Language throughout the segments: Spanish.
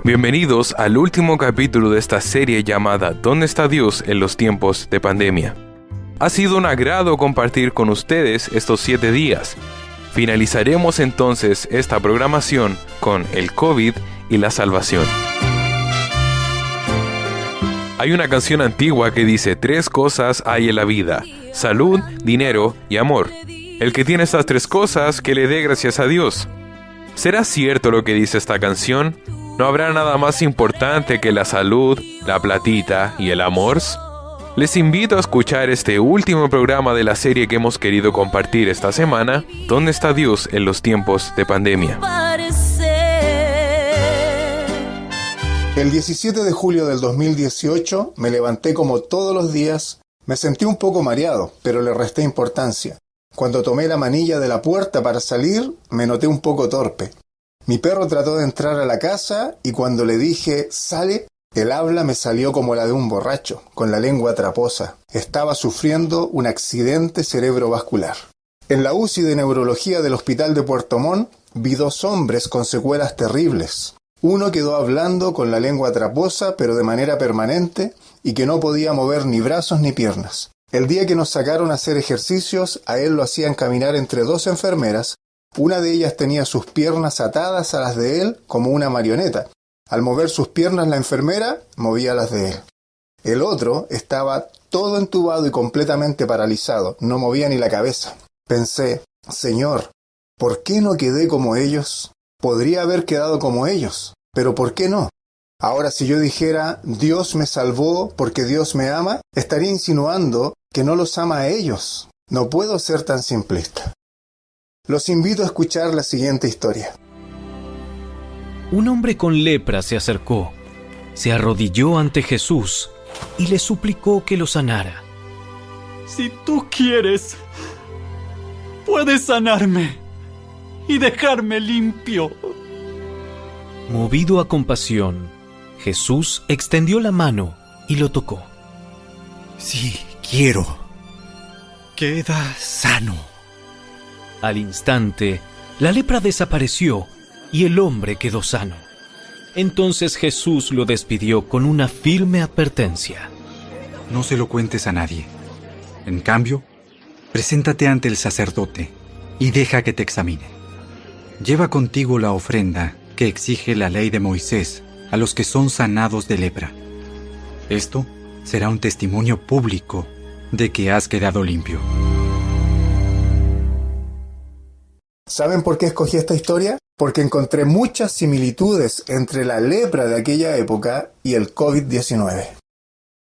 Bienvenidos al último capítulo de esta serie llamada ¿Dónde está Dios en los tiempos de pandemia? Ha sido un agrado compartir con ustedes estos 7 días. Finalizaremos entonces esta programación con el COVID y la salvación. Hay una canción antigua que dice 3 cosas hay en la vida: salud, dinero y amor. El que tiene estas 3 cosas, que le dé gracias a Dios. ¿Será cierto lo que dice esta canción? ¿No habrá nada más importante que la salud, la platita y el amor? Les invito a escuchar este último programa de la serie que hemos querido compartir esta semana, ¿Dónde está Dios en los tiempos de pandemia? El 17 de julio del 2018 me levanté como todos los días. Me sentí un poco mareado, pero le resté importancia. Cuando tomé la manilla de la puerta para salir, me noté un poco torpe. Mi perro trató de entrar a la casa y cuando le dije «sale», el habla me salió como la de un borracho, con la lengua traposa. Estaba sufriendo un accidente cerebrovascular. En la UCI de neurología del Hospital de Puerto Montt vi 2 hombres con secuelas terribles. Uno quedó hablando con la lengua traposa, pero de manera permanente, y que no podía mover ni brazos ni piernas. El día que nos sacaron a hacer ejercicios, a él lo hacían caminar entre 2 enfermeras. Una de ellas tenía sus piernas atadas a las de él como una marioneta. Al mover sus piernas la enfermera movía las de él. El otro estaba todo entubado y completamente paralizado, no movía ni la cabeza. Pensé, Señor, ¿por qué no quedé como ellos? Podría haber quedado como ellos, pero ¿por qué no? Ahora, si yo dijera, Dios me salvó porque Dios me ama, estaría insinuando que no los ama a ellos. No puedo ser tan simplista. Los invito a escuchar la siguiente historia. Un hombre con lepra se acercó, se arrodilló ante Jesús y le suplicó que lo sanara. Si tú quieres, puedes sanarme y dejarme limpio. Movido a compasión, Jesús extendió la mano y lo tocó. Sí, quiero. Queda sano. Al instante, la lepra desapareció y el hombre quedó sano. Entonces Jesús lo despidió con una firme advertencia. No se lo cuentes a nadie. En cambio, preséntate ante el sacerdote y deja que te examine. Lleva contigo la ofrenda que exige la ley de Moisés a los que son sanados de lepra. Esto será un testimonio público de que has quedado limpio. ¿Saben por qué escogí esta historia? Porque encontré muchas similitudes entre la lepra de aquella época y el COVID-19.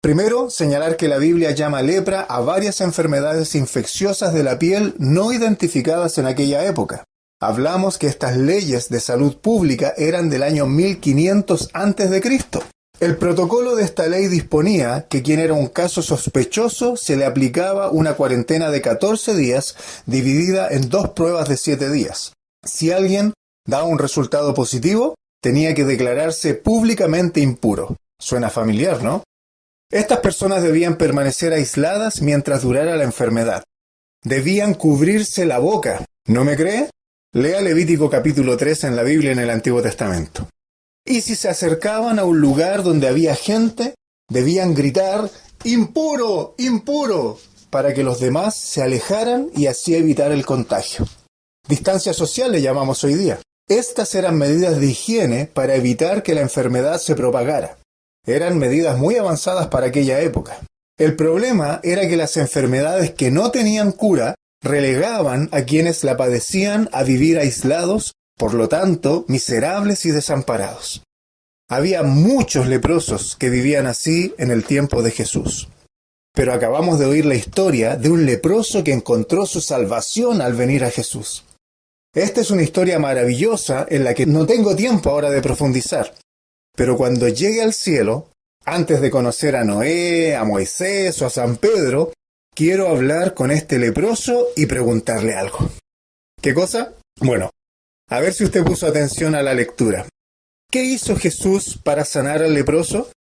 Primero, señalar que la Biblia llama lepra a varias enfermedades infecciosas de la piel no identificadas en aquella época. Hablamos que estas leyes de salud pública eran del año 1500 a.C. El protocolo de esta ley disponía que quien era un caso sospechoso se le aplicaba una cuarentena de 14 días dividida en 2 pruebas de 7 días. Si alguien daba un resultado positivo, tenía que declararse públicamente impuro. Suena familiar, ¿no? Estas personas debían permanecer aisladas mientras durara la enfermedad. Debían cubrirse la boca. ¿No me cree? Lea Levítico capítulo 3 en la Biblia en el Antiguo Testamento. Y si se acercaban a un lugar donde había gente, debían gritar «¡Impuro! ¡Impuro!» para que los demás se alejaran y así evitar el contagio. Distancia social le llamamos hoy día. Estas eran medidas de higiene para evitar que la enfermedad se propagara. Eran medidas muy avanzadas para aquella época. El problema era que las enfermedades que no tenían cura relegaban a quienes la padecían a vivir aislados, por lo tanto, miserables y desamparados. Había muchos leprosos que vivían así en el tiempo de Jesús. Pero acabamos de oír la historia de un leproso que encontró su salvación al venir a Jesús. Esta es una historia maravillosa en la que no tengo tiempo ahora de profundizar. Pero cuando llegue al cielo, antes de conocer a Noé, a Moisés o a San Pedro, quiero hablar con este leproso y preguntarle algo. ¿Qué cosa? Bueno, a ver si usted puso atención a la lectura. ¿Qué hizo Jesús para sanar al leproso?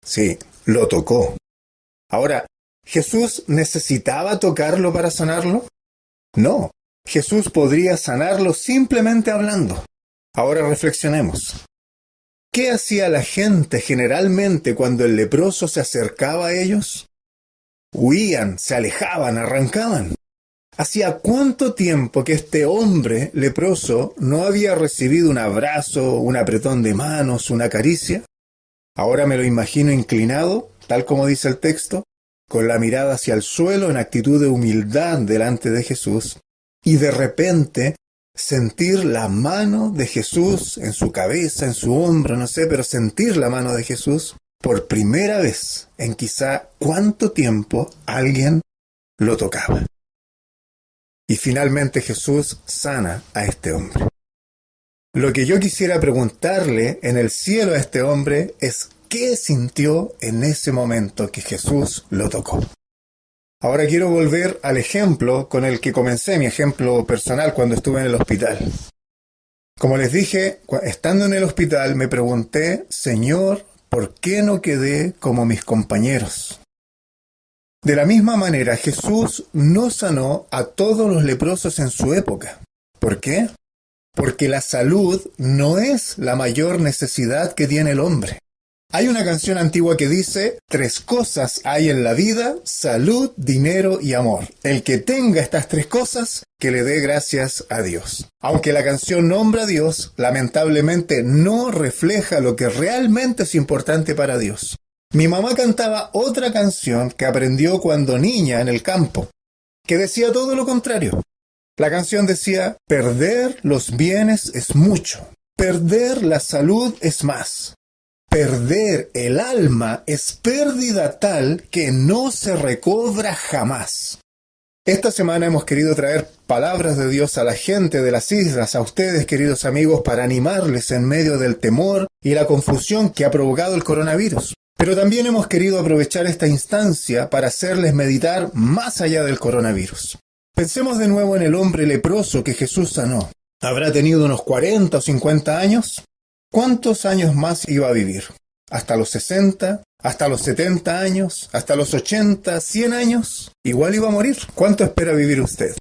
Sí, lo tocó. Ahora, ¿Jesús necesitaba tocarlo para sanarlo? No, Jesús podría sanarlo simplemente hablando. Ahora reflexionemos. ¿Qué hacía la gente generalmente cuando el leproso se acercaba a ellos? Huían, se alejaban, arrancaban. ¿Hacía cuánto tiempo que este hombre leproso no había recibido un abrazo, un apretón de manos, una caricia? Ahora me lo imagino inclinado, tal como dice el texto, con la mirada hacia el suelo en actitud de humildad delante de Jesús, y de repente sentir la mano de Jesús en su cabeza, en su hombro, no sé, pero sentir la mano de Jesús por primera vez en quizá cuánto tiempo alguien lo tocaba. Y finalmente Jesús sana a este hombre. Lo que yo quisiera preguntarle en el cielo a este hombre es ¿qué sintió en ese momento que Jesús lo tocó? Ahora quiero volver al ejemplo con el que comencé, mi ejemplo personal cuando estuve en el hospital. Como les dije, estando en el hospital me pregunté, Señor, ¿por qué no quedé como mis compañeros? De la misma manera, Jesús no sanó a todos los leprosos en su época. ¿Por qué? Porque la salud no es la mayor necesidad que tiene el hombre. Hay una canción antigua que dice, 3 cosas hay en la vida, salud, dinero y amor. El que tenga estas 3 cosas, que le dé gracias a Dios. Aunque la canción nombra a Dios, lamentablemente no refleja lo que realmente es importante para Dios. Mi mamá cantaba otra canción que aprendió cuando niña en el campo, que decía todo lo contrario. La canción decía, perder los bienes es mucho, perder la salud es más. Perder el alma es pérdida tal que no se recobra jamás. Esta semana hemos querido traer palabras de Dios a la gente de las islas, a ustedes, queridos amigos, para animarles en medio del temor y la confusión que ha provocado el coronavirus. Pero también hemos querido aprovechar esta instancia para hacerles meditar más allá del coronavirus. Pensemos de nuevo en el hombre leproso que Jesús sanó. ¿Habrá tenido unos 40 o 50 años? ¿Cuántos años más iba a vivir? ¿Hasta los 60? ¿Hasta los 70 años? ¿Hasta los 80? ¿100 años? Igual iba a morir. ¿Cuánto espera vivir usted?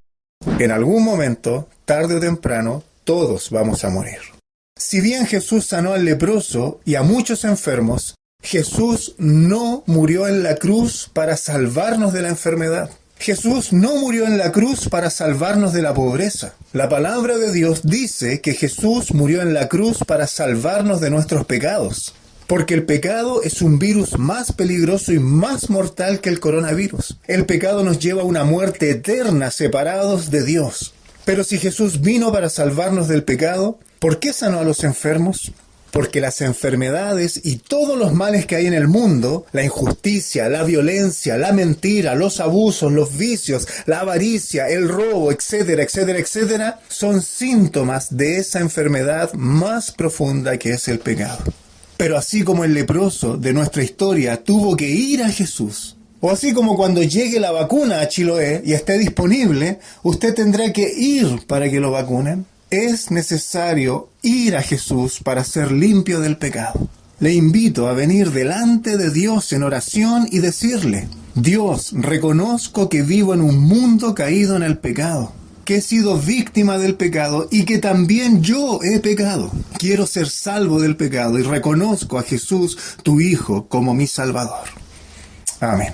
En algún momento, tarde o temprano, todos vamos a morir. Si bien Jesús sanó al leproso y a muchos enfermos, Jesús no murió en la cruz para salvarnos de la enfermedad. Jesús no murió en la cruz para salvarnos de la pobreza. La palabra de Dios dice que Jesús murió en la cruz para salvarnos de nuestros pecados. Porque el pecado es un virus más peligroso y más mortal que el coronavirus. El pecado nos lleva a una muerte eterna separados de Dios. Pero si Jesús vino para salvarnos del pecado, ¿por qué sanó a los enfermos? Porque las enfermedades y todos los males que hay en el mundo, la injusticia, la violencia, la mentira, los abusos, los vicios, la avaricia, el robo, etcétera, etcétera, etcétera, son síntomas de esa enfermedad más profunda que es el pecado. Pero así como el leproso de nuestra historia tuvo que ir a Jesús, o así como cuando llegue la vacuna a Chiloé y esté disponible, usted tendrá que ir para que lo vacunen. Es necesario ir a Jesús para ser limpio del pecado. Le invito a venir delante de Dios en oración y decirle, Dios, reconozco que vivo en un mundo caído en el pecado, que he sido víctima del pecado y que también yo he pecado. Quiero ser salvo del pecado y reconozco a Jesús, tu Hijo, como mi Salvador. Amén.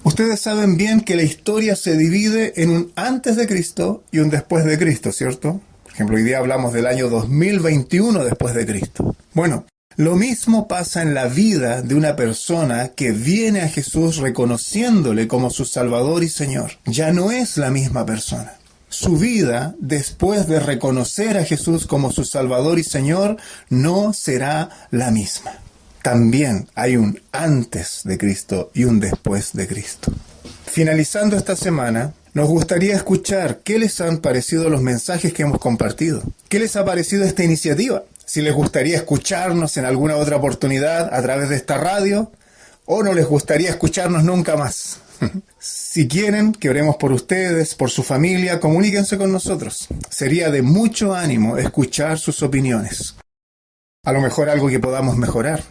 Ustedes saben bien que la historia se divide en un antes de Cristo y un después de Cristo, ¿cierto? Por ejemplo, hoy día hablamos del año 2021 después de Cristo. Bueno, lo mismo pasa en la vida de una persona que viene a Jesús reconociéndole como su Salvador y Señor. Ya no es la misma persona. Su vida, después de reconocer a Jesús como su Salvador y Señor, no será la misma. También hay un antes de Cristo y un después de Cristo. Finalizando esta semana, nos gustaría escuchar qué les han parecido los mensajes que hemos compartido. ¿Qué les ha parecido esta iniciativa? Si les gustaría escucharnos en alguna otra oportunidad a través de esta radio, o no les gustaría escucharnos nunca más. Si quieren que oremos por ustedes, por su familia, comuníquense con nosotros. Sería de mucho ánimo escuchar sus opiniones. A lo mejor algo que podamos mejorar.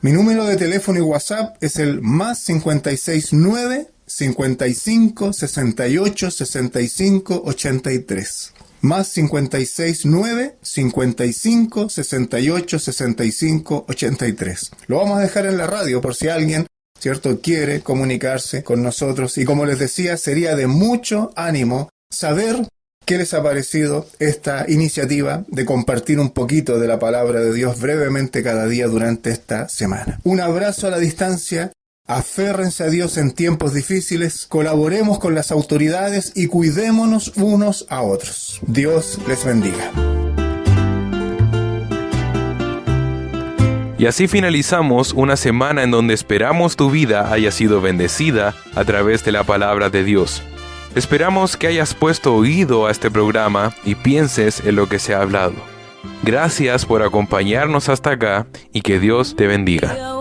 Mi número de teléfono y WhatsApp es el +569 55 68 65 83. Más 569 55 68 65 83. Lo vamos a dejar en la radio por si alguien, ¿cierto?, quiere comunicarse con nosotros. Y como les decía, sería de mucho ánimo saber qué les ha parecido esta iniciativa de compartir un poquito de la palabra de Dios brevemente cada día durante esta semana. Un abrazo a la distancia. Aférrense a Dios en tiempos difíciles, colaboremos con las autoridades y cuidémonos unos a otros. Dios les bendiga. Y así finalizamos una semana en donde esperamos tu vida haya sido bendecida a través de la palabra de Dios. Esperamos que hayas puesto oído a este programa y pienses en lo que se ha hablado. Gracias por acompañarnos hasta acá y que Dios te bendiga.